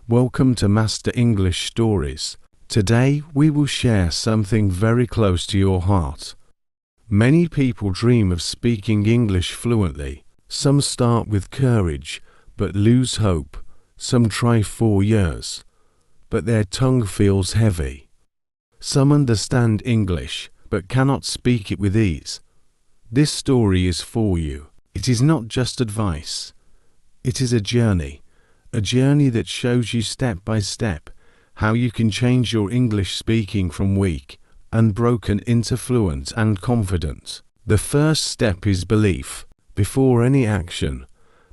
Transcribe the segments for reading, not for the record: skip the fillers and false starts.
Welcome to Master English Stories. Today we will share something very close to your heart. Many people dream of speaking English fluently. Some start with courage, but lose hope. Some try 4 years, but their tongue feels heavy. Some understand English, but cannot speak it with ease. This story is for you. It is not just advice. It is a journey that shows you step by step how you can change your English speaking from weak and broken into fluent and confident. The first step is belief. Before any action,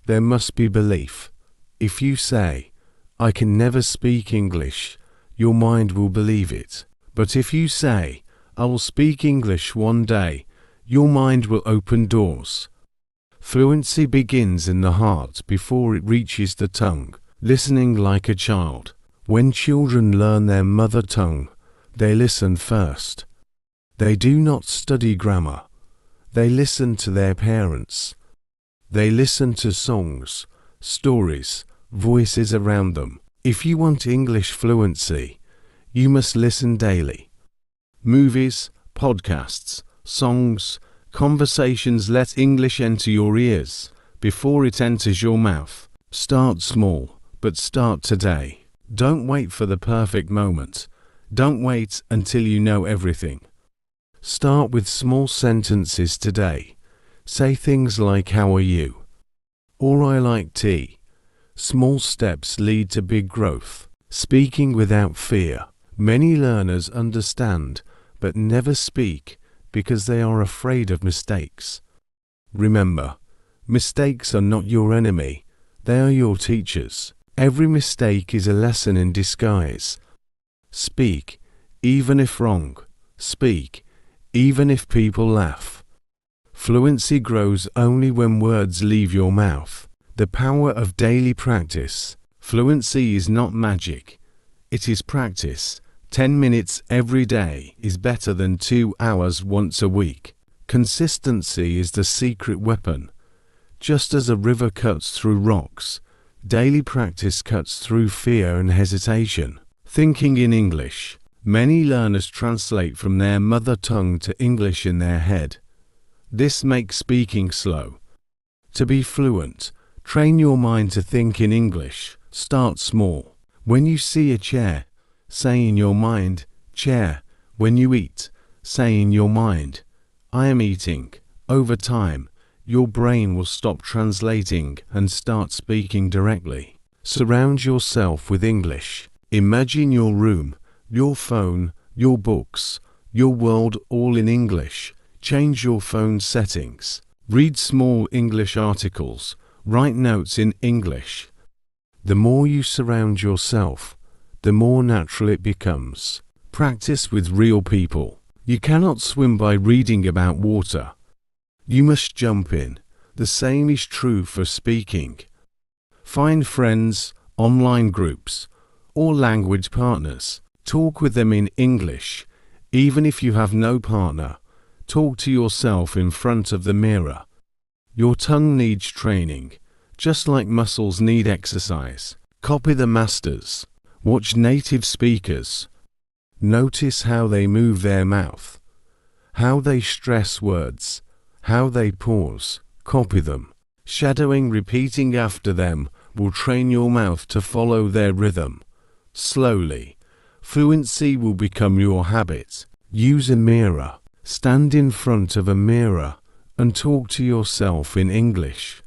there must be belief. If you say, "I can never speak English," your mind will believe it. But if you say, "I will speak English one day," your mind will open doors. Fluency begins in the heart before it reaches the tongue. Listening like a child. When children learn their mother tongue, they listen first. They do not study grammar. They listen to their parents. They listen to songs, stories, voices around them. If you want English fluency, you must listen daily. Movies, podcasts, songs, conversations. Let English enter your ears before it enters your mouth. Start small, but start today. Don't wait for the perfect moment. Don't wait until you know everything. Start with small sentences today. Say things like "How are you?" or "I like tea." Small steps lead to big growth. Speaking without fear. Many learners understand but never speak because they are afraid of mistakes. Remember, mistakes are not your enemy, they are your teachers. Every mistake is a lesson in disguise. Speak, even if wrong. Speak, even if people laugh. Fluency grows only when words leave your mouth. The power of daily practice. Fluency is not magic. It is practice. 10 minutes every day is better than 2 hours once a week. Consistency is the secret weapon. Just as a river cuts through rocks, daily practice cuts through fear and hesitation. Thinking in English. Many learners translate from their mother tongue to English in their head. This makes speaking slow. To be fluent, train your mind to think in English. Start small. When you see a chair, say in your mind, "Chair." When you eat, say in your mind, "I am eating." Over time, your brain will stop translating and start speaking directly. Surround yourself with English. Imagine your room, your phone, your books, your world all in English. Change your phone settings. Read small English articles. Write notes in English. The more you surround yourself, the more natural it becomes. Practice with real people. You cannot swim by reading about water. You must jump in. The same is true for speaking. Find friends, online groups, or language partners. Talk with them in English. Even if you have no partner, talk to yourself in front of the mirror. Your tongue needs training, just like muscles need exercise. Copy the masters. Watch native speakers. Notice how they move their mouth, how they stress words, how they pause. Copy them. Shadowing, repeating after them, will train your mouth to follow their rhythm. Slowly, fluency will become your habit. Use a mirror. Stand in front of a mirror and talk to yourself in English.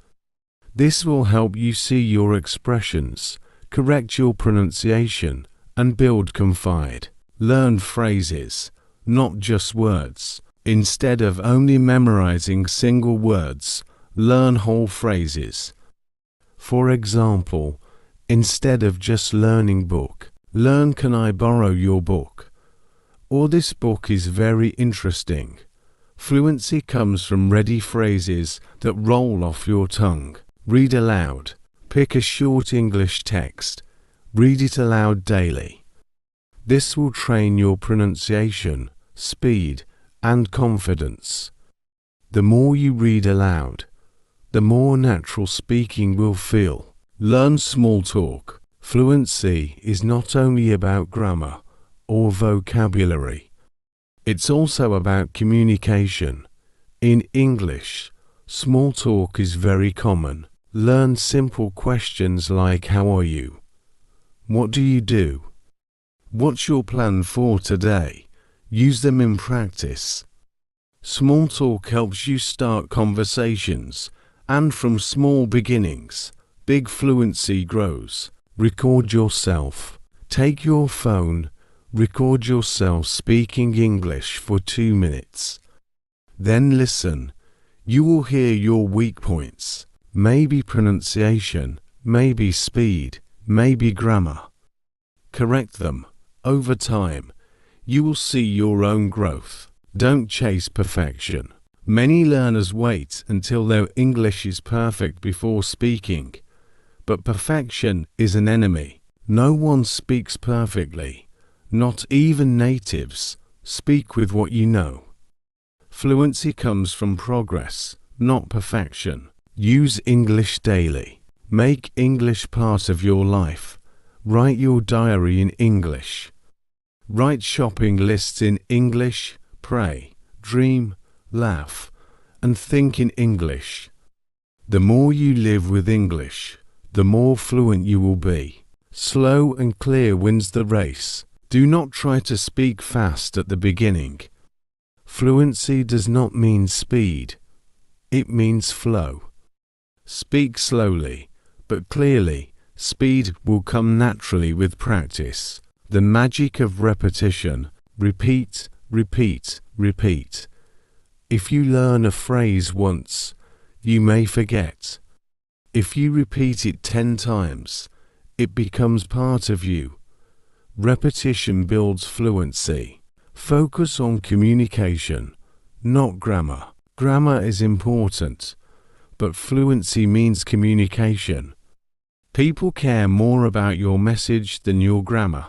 This will help you see your expressions, correct your pronunciation, and build confidence. Learn phrases, not just words. Instead of only memorizing single words, learn whole phrases. For example, instead of just learning book, learn "Can I borrow your book?" or "This book is very interesting." Fluency comes from ready phrases that roll off your tongue. Read aloud. Pick a short English text. Read it aloud daily. This will train your pronunciation, speed, and confidence. The more you read aloud, the more natural speaking will feel. Learn small talk. Fluency is not only about grammar or vocabulary. It's also about communication. In English, small talk is very common. Learn simple questions like how are you? What do you do? What's your plan for today? Use them in practice. Small talk helps you start conversations, and from small beginnings, big fluency grows. Record yourself. Take your phone, record yourself speaking English for 2 minutes. Then listen. You will hear your weak points. Maybe pronunciation, maybe speed, maybe grammar. Correct them. Over time, you will see your own growth. Don't chase perfection. Many learners wait until their English is perfect before speaking. But perfection is an enemy. No one speaks perfectly. Not even natives. Speak with what you know. Fluency comes from progress, not perfection. Use English daily. Make English part of your life. Write your diary in English. Write shopping lists in English. Pray, dream, laugh, and think in English. The more you live with English, the more fluent you will be. Slow and clear wins the race. Do not try to speak fast at the beginning. Fluency does not mean speed. It means flow. Speak slowly, but clearly. Speed will come naturally with practice. The magic of repetition. Repeat, repeat, repeat. If you learn a phrase once, you may forget. If you repeat it 10 times, it becomes part of you. Repetition builds fluency. Focus on communication, not grammar. Grammar is important, but fluency means communication. People care more about your message than your grammar.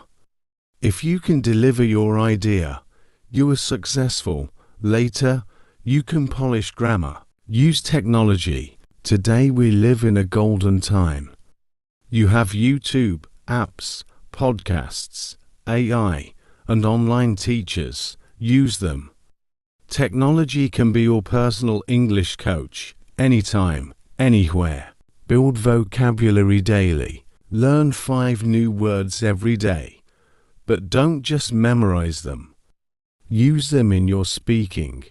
If you can deliver your idea, you are successful. Later, you can polish grammar. Use technology. Today we live in a golden time. You have YouTube, apps, podcasts, AI, and online teachers. Use them. Technology can be your personal English coach, anytime, anywhere. Build vocabulary daily. Learn 5 new words every day. But don't just memorize them. Use them in your speaking.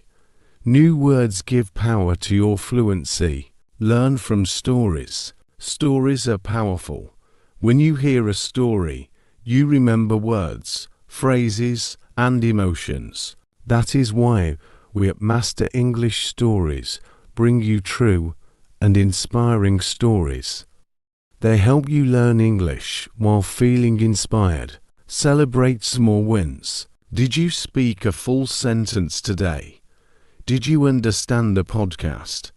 New words give power to your fluency. Learn from stories. Stories are powerful. When you hear a story, you remember words, phrases, and emotions. That is why we at Master English Stories bring you true and inspiring stories. They help you learn English while feeling inspired. Celebrate small wins. Did you speak a full sentence today? Did you understand the podcast?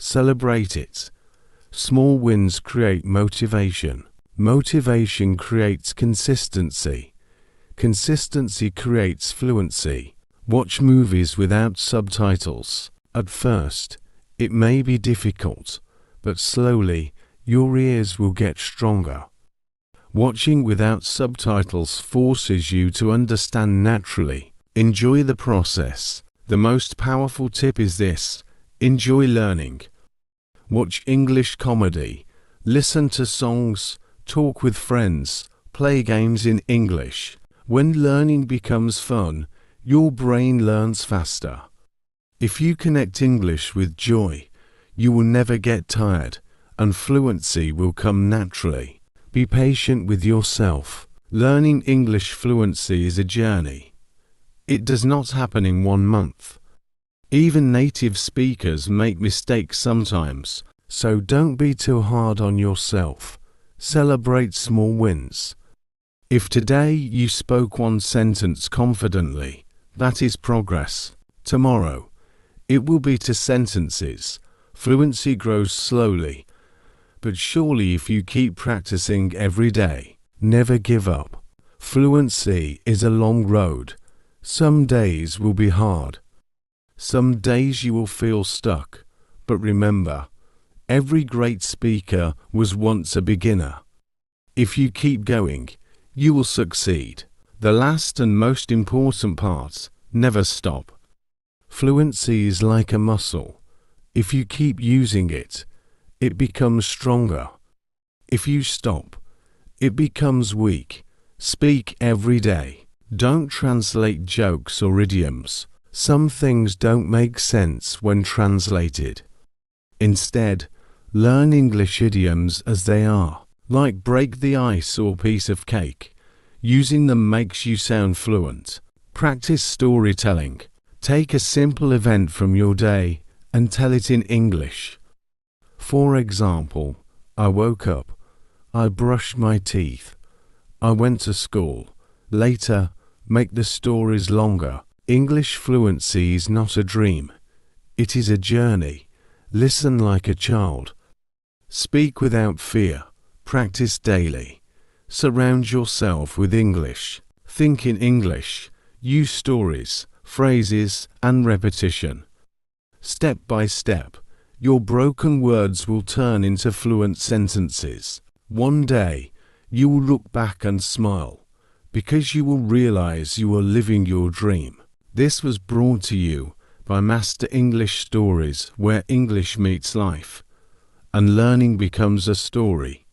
Celebrate it. Small wins create motivation. Motivation creates consistency. Consistency creates fluency. Watch movies without subtitles. At first, it may be difficult, but slowly your ears will get stronger. Watching without subtitles forces you to understand naturally. Enjoy the process. The most powerful tip is this: enjoy learning. Watch English comedy, listen to songs, talk with friends, play games in English. When learning becomes fun, your brain learns faster. If you connect English with joy, you will never get tired, and fluency will come naturally. Be patient with yourself. Learning English fluency is a journey. It does not happen in 1 month. Even native speakers make mistakes sometimes, so don't be too hard on yourself. Celebrate small wins. If today you spoke 1 sentence confidently, that is progress. Tomorrow, it will be 2 sentences. Fluency grows slowly, but surely if you keep practicing every day. Never give up. Fluency is a long road. Some days will be hard. Some days you will feel stuck. But remember, every great speaker was once a beginner. If you keep going, you will succeed. The last and most important part, never stop. Fluency is like a muscle. If you keep using it, it becomes stronger. If you stop, it becomes weak. Speak every day. Don't translate jokes or idioms. Some things don't make sense when translated. Instead, learn English idioms as they are, like break the ice or piece of cake. Using them makes you sound fluent. Practice storytelling. Take a simple event from your day and tell it in English. For example, I woke up. I brushed my teeth. I went to school. Later, make the stories longer. English fluency is not a dream. It is a journey. Listen like a child. Speak without fear. Practice daily. Surround yourself with English. Think in English. Use stories, phrases, and repetition. Step by step, your broken words will turn into fluent sentences. One day, you will look back and smile, because you will realize you are living your dream. This was brought to you by Master English Stories, where English meets life, and learning becomes a story.